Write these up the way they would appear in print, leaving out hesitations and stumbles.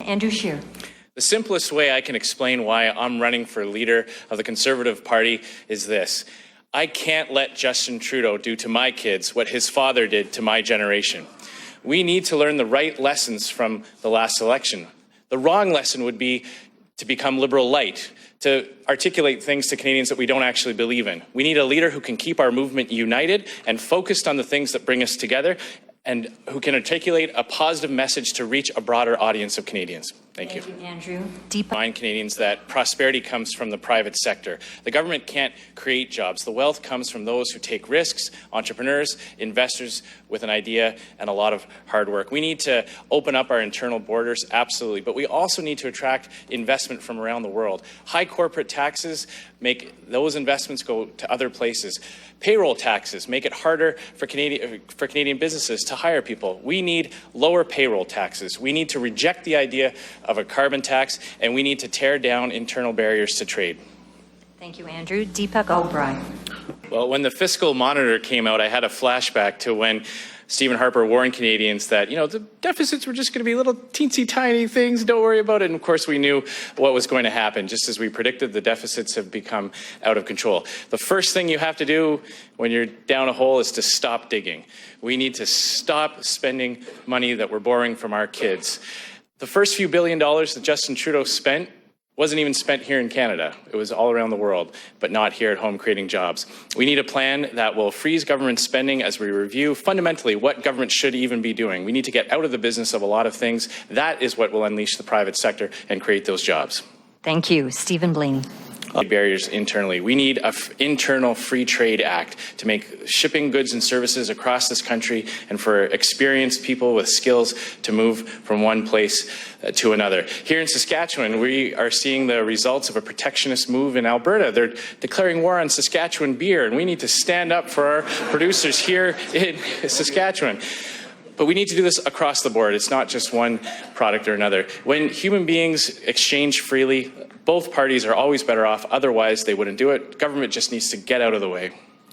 Andrew Scheer. The simplest way I can explain why I'm running for leader of the Conservative Party is this. I can't let Justin Trudeau do to my kids what his father did to my generation. We need to learn the right lessons from the last election. The wrong lesson would be to become liberal light, to articulate things to Canadians that we don't actually believe in. We need a leader who can keep our movement united and focused on the things that bring us together, and who can articulate a positive message to reach a broader audience of Canadians. Thank you. Andrew. Remind Canadians that prosperity comes from the private sector. The government can't create jobs. The wealth comes from those who take risks, entrepreneurs, investors with an idea and a lot of hard work. We need to open up our internal borders, absolutely, but we also need to attract investment from around the world. High corporate taxes make those investments go to other places. Payroll taxes make it harder for Canadian businesses to hire people. We need lower payroll taxes. We need to reject the idea of a carbon tax, and we need to tear down internal barriers to trade. Thank you, Andrew. Deepak O'Brien. Well, when the fiscal monitor came out, I had a flashback to when Stephen Harper warned Canadians that, the deficits were just going to be little teensy tiny things, don't worry about it. And of course, we knew what was going to happen. Just as we predicted, the deficits have become out of control. The first thing you have to do when you're down a hole is to stop digging. We need to stop spending money that we're borrowing from our kids. The first few $1 billion that Justin Trudeau spent wasn't even spent here in Canada. It was all around the world, but not here at home creating jobs. We need a plan that will freeze government spending as we review fundamentally what government should even be doing. We need to get out of the business of a lot of things. That is what will unleash the private sector and create those jobs. Thank you. Stephen Blaney. Barriers internally. We need an internal free trade act to make shipping goods and services across this country and for experienced people with skills to move from one place to another. Here in Saskatchewan, we are seeing the results of a protectionist move in Alberta. They're declaring war on Saskatchewan beer, and we need to stand up for our producers here in Saskatchewan. But we need to do this across the board. It's not just one product or another. When human beings exchange freely, both parties are always better off. Otherwise, they wouldn't do it. Government just needs to get out of the way.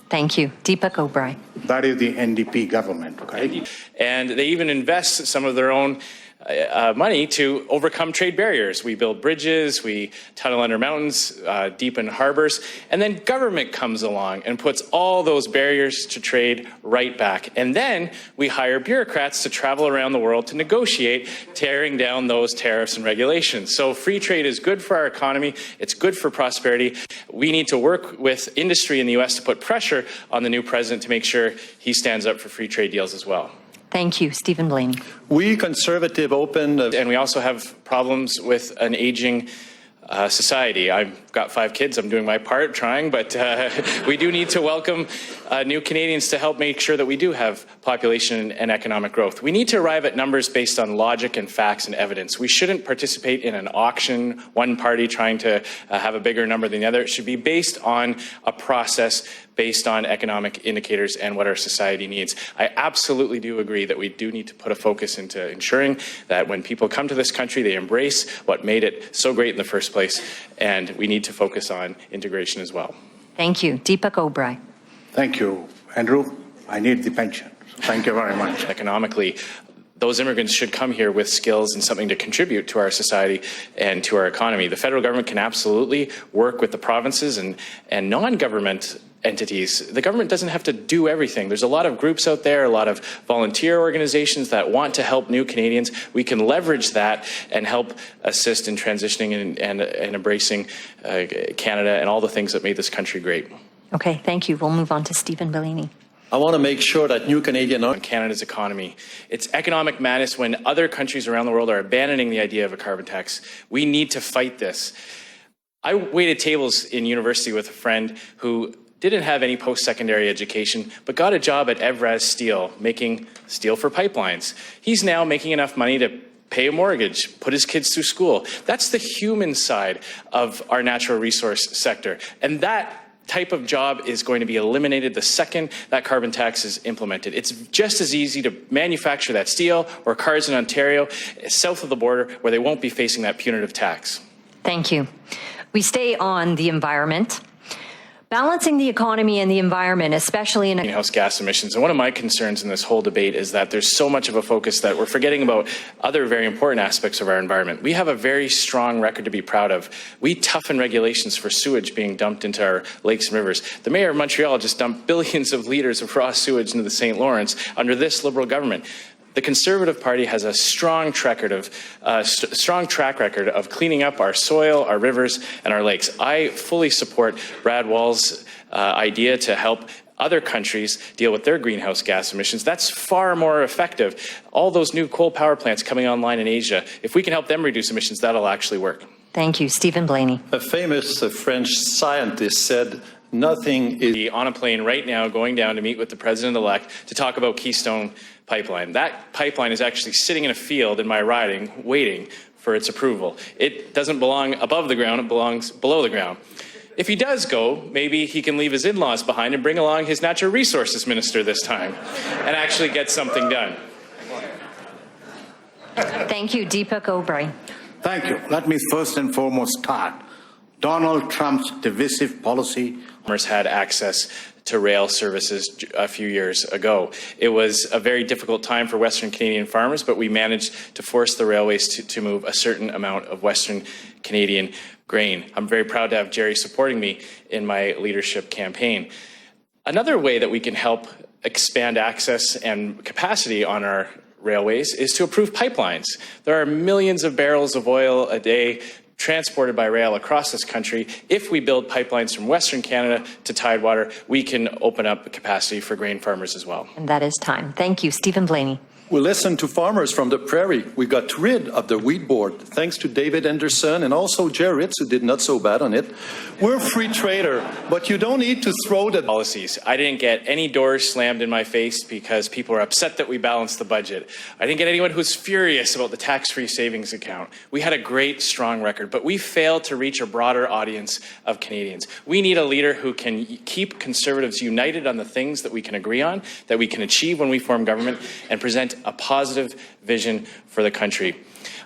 Thank you. Deepak O'Brien. That is the NDP government, right? And they even invest some of their own money to overcome trade barriers. We build bridges, we tunnel under mountains, deepen harbors, and then government comes along and puts all those barriers to trade right back. And then we hire bureaucrats to travel around the world to negotiate tearing down those tariffs and regulations. So free trade is good for our economy, it's good for prosperity. We need to work with industry in the US to put pressure on the new president to make sure he stands up for free trade deals as well. Thank you. Stephen Blaney. We Conservative opened... And we also have problems with an aging society. I've got 5 kids. I'm doing my part, trying, but we do need to welcome new Canadians to help make sure that we do have population and economic growth. We need to arrive at numbers based on logic and facts and evidence. We shouldn't participate in an auction, one party trying to have a bigger number than the other. It should be based on a process based on economic indicators and what our society needs. I absolutely do agree that we do need to put a focus into ensuring that when people come to this country, they embrace what made it so great in the first place, and we need to focus on integration as well. Thank you. Deepak O'Brien. Thank you, Andrew. I need the pension. Thank you very much. Economically, those immigrants should come here with skills and something to contribute to our society and to our economy. The federal government can absolutely work with the provinces and non-government entities. The government doesn't have to do everything. There's a lot of groups out there, a lot of volunteer organizations that want to help new Canadians. We can leverage that and help assist in transitioning and embracing Canada and all the things that made this country great. Okay, thank you. We'll move on to Stephen Bellini. I want to make sure that new Canadian... Canada's economy. It's economic madness when other countries around the world are abandoning the idea of a carbon tax. We need to fight this. I waited tables in university with a friend who didn't have any post-secondary education, but got a job at Evraz Steel, making steel for pipelines. He's now making enough money to pay a mortgage, put his kids through school. That's the human side of our natural resource sector. And that type of job is going to be eliminated the second that carbon tax is implemented. It's just as easy to manufacture that steel or cars in Ontario, south of the border, where they won't be facing that punitive tax. Thank you. We stay on the environment, Balancing the economy and the environment, especially in a greenhouse gas emissions. And one of my concerns in this whole debate is that there's so much of a focus that we're forgetting about other very important aspects of our environment. We have a very strong record to be proud of. We toughen regulations for sewage being dumped into our lakes and rivers. The mayor of Montreal just dumped billions of liters of raw sewage into the St. Lawrence under this Liberal government. The Conservative Party has a strong track record of cleaning up our soil, our rivers, and our lakes. I fully support Brad Wall's idea to help other countries deal with their greenhouse gas emissions. That's far more effective. All those new coal power plants coming online in Asia, if we can help them reduce emissions, that'll actually work. Thank you. Stephen Blaney. A famous French scientist said, nothing is... On a plane right now going down to meet with the president-elect to talk about Keystone Pipeline. That pipeline is actually sitting in a field in my riding, waiting for its approval. It doesn't belong above the ground, it belongs below the ground. If he does go, maybe he can leave his in-laws behind and bring along his natural resources minister this time and actually get something done. Thank you. Deepak O'Brien. Thank you. Let me first and foremost start. Donald Trump's divisive policy. Farmers had access to rail services a few years ago. It was a very difficult time for Western Canadian farmers, but we managed to force the railways to move a certain amount of Western Canadian grain. I'm very proud to have Jerry supporting me in my leadership campaign. Another way that we can help expand access and capacity on our railways is to approve pipelines. There are millions of barrels of oil a day transported by rail across this country. If we build pipelines from Western Canada to Tidewater, we can open up capacity for grain farmers as well. And that is time. Thank you. Stephen Blaney. We listened to farmers from the prairie. We got rid of the weed board, thanks to David Anderson and also Jared, who did not so bad on it. We're free trader, but you don't need to throw the policies. I didn't get any doors slammed in my face because people were upset that we balanced the budget. I didn't get anyone who was furious about the tax-free savings account. We had a great, strong record, but we failed to reach a broader audience of Canadians. We need a leader who can keep Conservatives united on the things that we can agree on, that we can achieve when we form government, and present a positive vision for the country.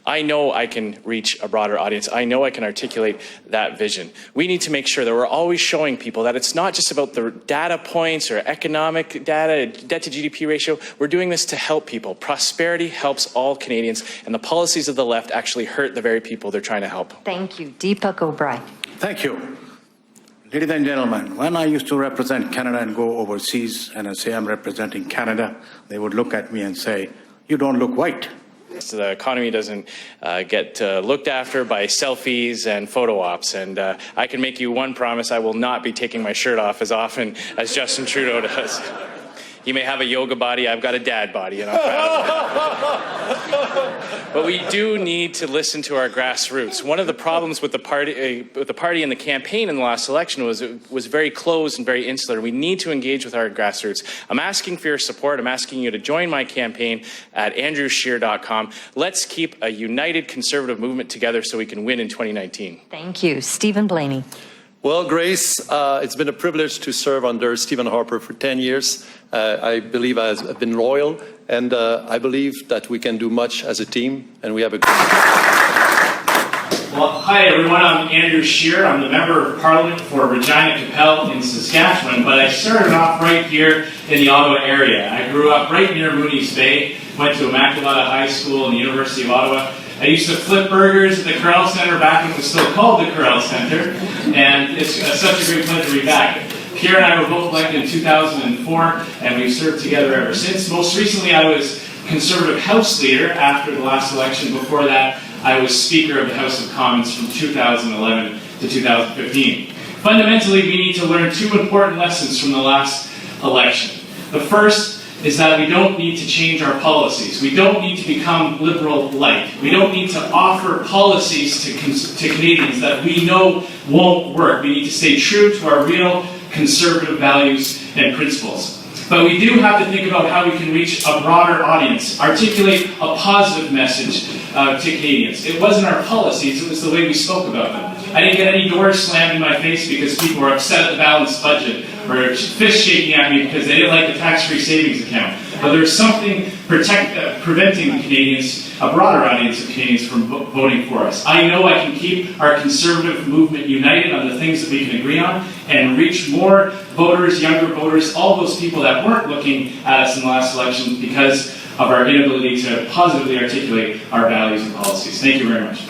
I know I can reach a broader audience. I know I can articulate that vision. We need to make sure that we're always showing people that it's not just about the data points or economic data, debt to GDP ratio. We're doing this to help people. Prosperity helps all Canadians, and the policies of the left actually hurt the very people they're trying to help. Thank you. Deepak O'Brien. Thank you. Ladies and gentlemen, when I used to represent Canada and go overseas and I say I'm representing Canada, they would look at me and say, you don't look white. So the economy doesn't get looked after by selfies and photo ops. And I can make you one promise, I will not be taking my shirt off as often as Justin Trudeau does. He may have a yoga body, I've got a dad body, and I'm proud of it. But we do need to listen to our grassroots. One of the problems with the party and the campaign in the last election was it was very closed and very insular. We need to engage with our grassroots. I'm asking for your support. I'm asking you to join my campaign at andrewscheer.com. Let's keep a united Conservative movement together so we can win in 2019. Thank you. Stephen Blaney. Well, Grace, it's been a privilege to serve under Stephen Harper for 10 years. I believe I've been loyal, and I believe that we can do much as a team, and we have a good... Well, hi everyone, I'm Andrew Scheer. I'm the Member of Parliament for Regina-Capel in Saskatchewan, but I started off right here in the Ottawa area. I grew up right near Mooney's Bay, went to Immaculata High School and the University of Ottawa. I used to flip burgers at the Corral Centre back when it was still called the Corral Centre, and it's such a great pleasure to be back. Pierre and I were both elected in 2004, and we've served together ever since. Most recently, I was Conservative House Leader after the last election. Before that, I was Speaker of the House of Commons from 2011 to 2015. Fundamentally, we need to learn two important lessons from the last election. The first is that we don't need to change our policies. We don't need to become liberal-like. We don't need to offer policies to Canadians that we know won't work. We need to stay true to our real conservative values and principles. But we do have to think about how we can reach a broader audience, articulate a positive message to Canadians. It wasn't our policies, it was the way we spoke about them. I didn't get any doors slammed in my face because people were upset at the balanced budget, or fist shaking at me because they didn't like the tax-free savings account. But there's something preventing the Canadians, a broader audience of Canadians, from voting for us. I know I can keep our conservative movement united on the things that we can agree on and reach more voters, younger voters, all those people that weren't looking at us in the last election because of our inability to positively articulate our values and policies. Thank you very much.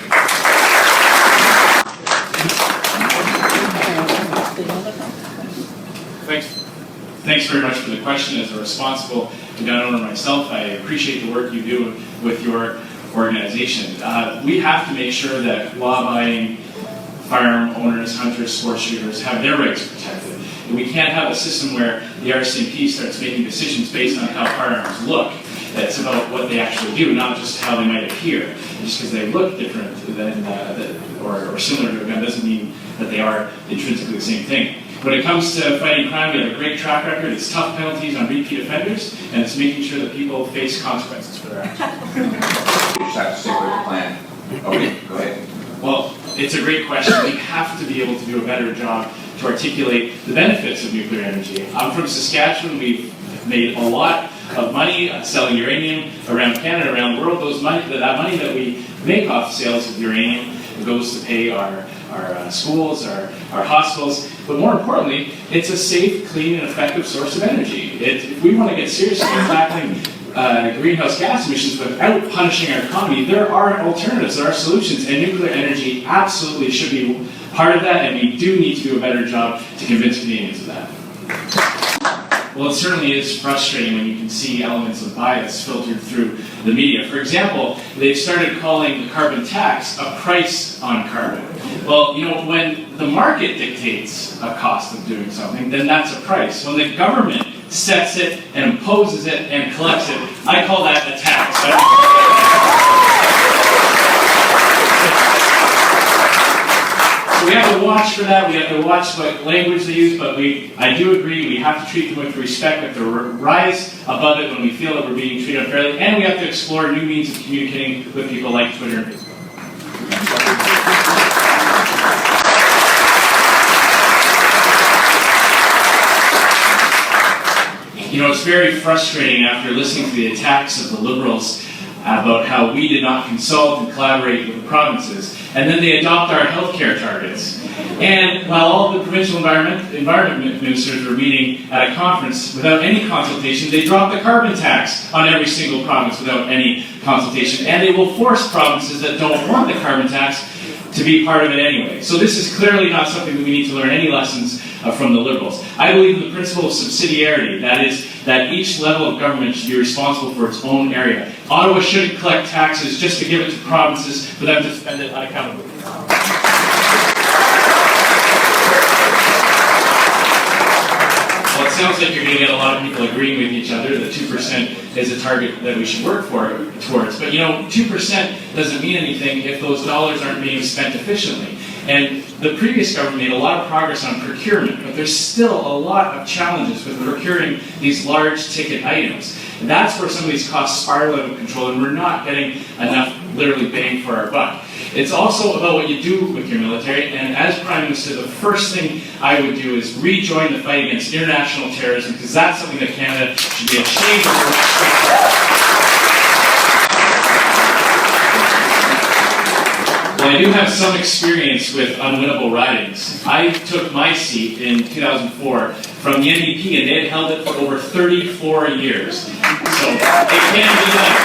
Thanks very much for the question. As a responsible gun owner myself, I appreciate the work you do with your organization. We have to make sure that law-abiding firearm owners, hunters, sports shooters have their rights protected. And we can't have a system where the RCMP starts making decisions based on how firearms look. It's about what they actually do, not just how they might appear. Just because they look different than, or similar to a gun doesn't mean that they are intrinsically the same thing. When it comes to fighting crime, we have a great track record. It's tough penalties on repeat offenders, and it's making sure that people face consequences for their actions. You just have to stick with the plan. Okay, go ahead. Well, it's a great question. We have to be able to do a better job to articulate the benefits of nuclear energy. I'm from Saskatchewan. We've made a lot of money selling uranium around Canada, around the world. That money that we make off sales of uranium goes to pay our schools, our hospitals, but more importantly, it's a safe, clean, and effective source of energy. If we want to get serious about tackling greenhouse gas emissions without punishing our economy, there are alternatives, there are solutions, and nuclear energy absolutely should be part of that, and we do need to do a better job to convince Canadians of that. Well, it certainly is frustrating when you can see elements of bias filtered through the media. For example, they've started calling the carbon tax a price on carbon. Well, you know, when the market dictates a cost of doing something, then that's a price. When the government sets it and imposes it and collects it, I call that a tax. So we have to watch for that. We have to watch what language they use, but I do agree we have to treat them with respect. We have to rise above it when we feel that we're being treated unfairly, and we have to explore new means of communicating with people like Twitter and Facebook. You know, it's very frustrating after listening to the attacks of the Liberals about how we did not consult and collaborate with the provinces, and then they adopt our healthcare targets. And while all the provincial environment ministers were meeting at a conference without any consultation, they dropped the carbon tax on every single province without any consultation, and they will force provinces that don't want the carbon tax to be part of it anyway. So this is clearly not something that we need to learn any lessons from the Liberals. I believe in the principle of subsidiarity, that is, that each level of government should be responsible for its own area. Ottawa shouldn't collect taxes just to give it to provinces for them to spend it unaccountably. Well, it sounds like you're going to get a lot of people agreeing with each other that 2% is a target that we should work towards. But you know, 2% doesn't mean anything if those dollars aren't being spent efficiently. And the previous government made a lot of progress on procurement, but there's still a lot of challenges with procuring these large ticket items. And that's where some of these costs spiral out of control, and we're not getting enough literally bang for our buck. It's also about what you do with your military, and as Prime Minister, the first thing I would do is rejoin the fight against international terrorism, because that's something that Canada should be ashamed of. Well, I do have some experience with unwinnable ridings. I took my seat in 2004 from the NDP, and they had held it for over 34 years. So it can be done.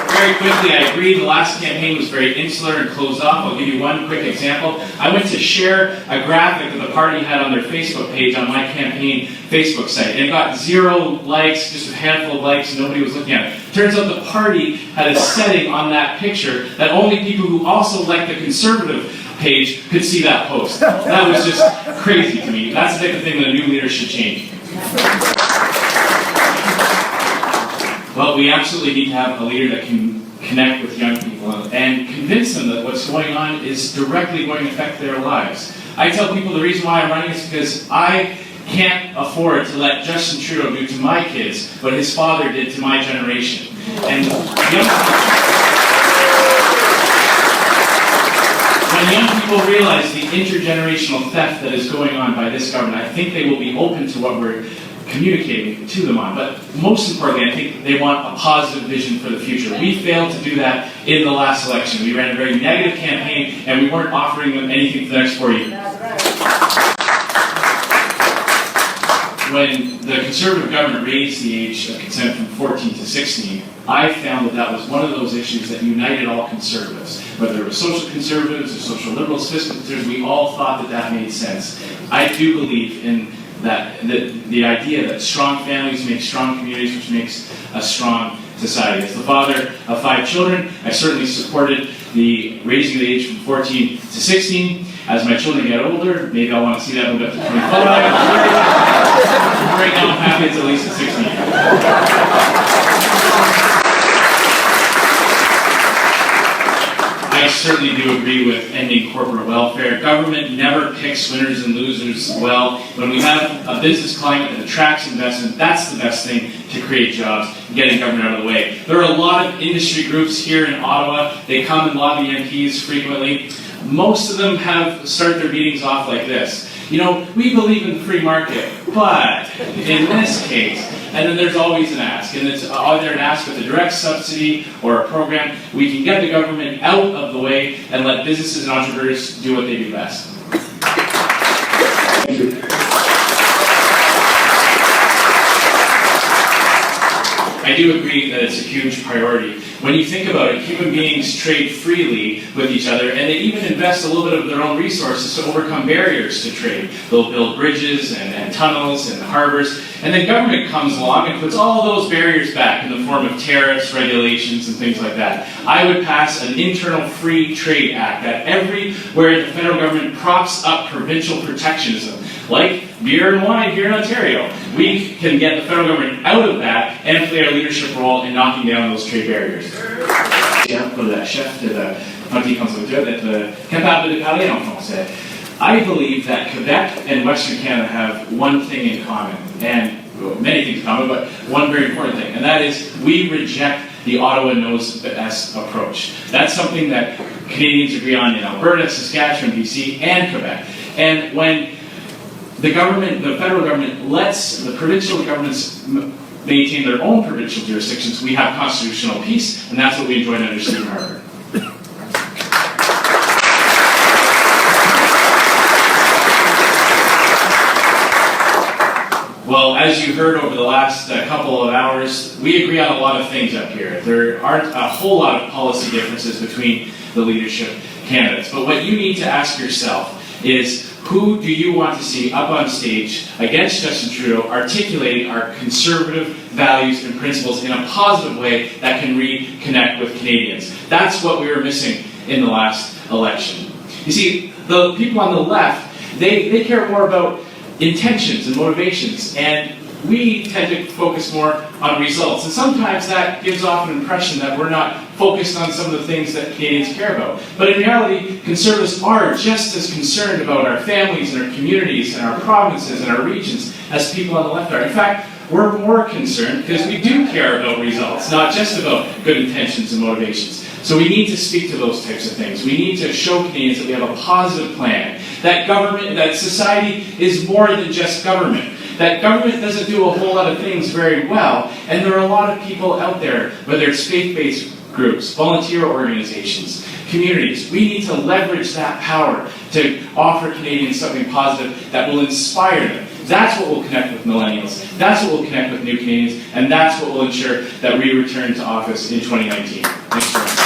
Very quickly, I agree, the last campaign was very insular and closed off. I'll give you one quick example. I went to share a graphic that the party had on their Facebook page on my campaign Facebook site, and it got 0 likes, just a handful of likes, and nobody was looking at it. Turns out the party had a setting on that picture that only people who also liked the Conservative page could see that post. That was just crazy to me. That's the type of thing that a new leader should change. Well, we absolutely need to have a leader that can connect with young people and convince them that what's going on is directly going to affect their lives. I tell people the reason why I'm running is because I can't afford to let Justin Trudeau do to my kids what his father did to my generation. And when young people realize the intergenerational theft that is going on by this government, I think they will be open to what we're communicating to them on. But most importantly, I think they want a positive vision for the future. We failed to do that in the last election. We ran a very negative campaign, and we weren't offering them anything for the next 4 years. When the Conservative government raised the age of consent from 14 to 16, I found that that was one of those issues that united all Conservatives. Whether it was social Conservatives or social Liberals, fiscal Conservatives, we all thought that that made sense. I do believe in that the idea that strong families make strong communities, which makes a strong society. As the father of 5 children, I certainly supported the raising the age from 14 to 16. As my children get older, maybe I'll want to see that move up to 25. Right now, I'm happy it's at least at 16. I certainly do agree with ending corporate welfare. Government never picks winners and losers well. When we have a business climate that attracts investment, that's the best thing to create jobs, getting government out of the way. There are a lot of industry groups here in Ottawa. They come and lobby MPs frequently. Most of them start their meetings off like this. You know, we believe in the free market, but in this case, and then there's always an ask, and it's either an ask with a direct subsidy or a program. We can get the government out of the way and let businesses and entrepreneurs do what they do best. Thank you. I do agree that it's a huge priority. When you think about it, human beings trade freely with each other, and they even invest a little bit of their own resources to overcome barriers to trade. They'll build bridges and tunnels and harbors, and then government comes along and puts all those barriers back in the form of tariffs, regulations, and things like that. I would pass an internal free trade act that everywhere the federal government props up provincial protectionism, like beer and wine here in Ontario, we can get the federal government out of that and play our leadership role in knocking down those trade barriers. Pour la chef de la Parti conservateur d'être capable de parler en français. I believe that Quebec and Western Canada have one thing in common, and many things in common, but one very important thing, and that is we reject the Ottawa knows best approach. That's something that Canadians agree on in Alberta, Saskatchewan, BC, and Quebec. And when the federal government lets the provincial governments maintain their own provincial jurisdictions, we have constitutional peace, and that's what we enjoyed under Stephen Harper. Well, as you heard over the last couple of hours, we agree on a lot of things up here. There aren't a whole lot of policy differences between the leadership candidates, but what you need to ask yourself is, who do you want to see up on stage against Justin Trudeau articulating our conservative values and principles in a positive way that can reconnect with Canadians? That's what we were missing in the last election. You see, the people on the left, they care more about intentions and motivations, and we tend to focus more on results. And sometimes that gives off an impression that we're not focused on some of the things that Canadians care about. But in reality, Conservatives are just as concerned about our families and our communities and our provinces and our regions as people on the left are. In fact, we're more concerned because we do care about results, not just about good intentions and motivations. So we need to speak to those types of things. We need to show Canadians that we have a positive plan, that society is more than just government, that government doesn't do a whole lot of things very well, and there are a lot of people out there, whether it's faith-based groups, volunteer organizations, communities. We need to leverage that power to offer Canadians something positive that will inspire them. That's what will connect with millennials. That's what will connect with new Canadians, and that's what will ensure that we return to office in 2019. Thanks very much.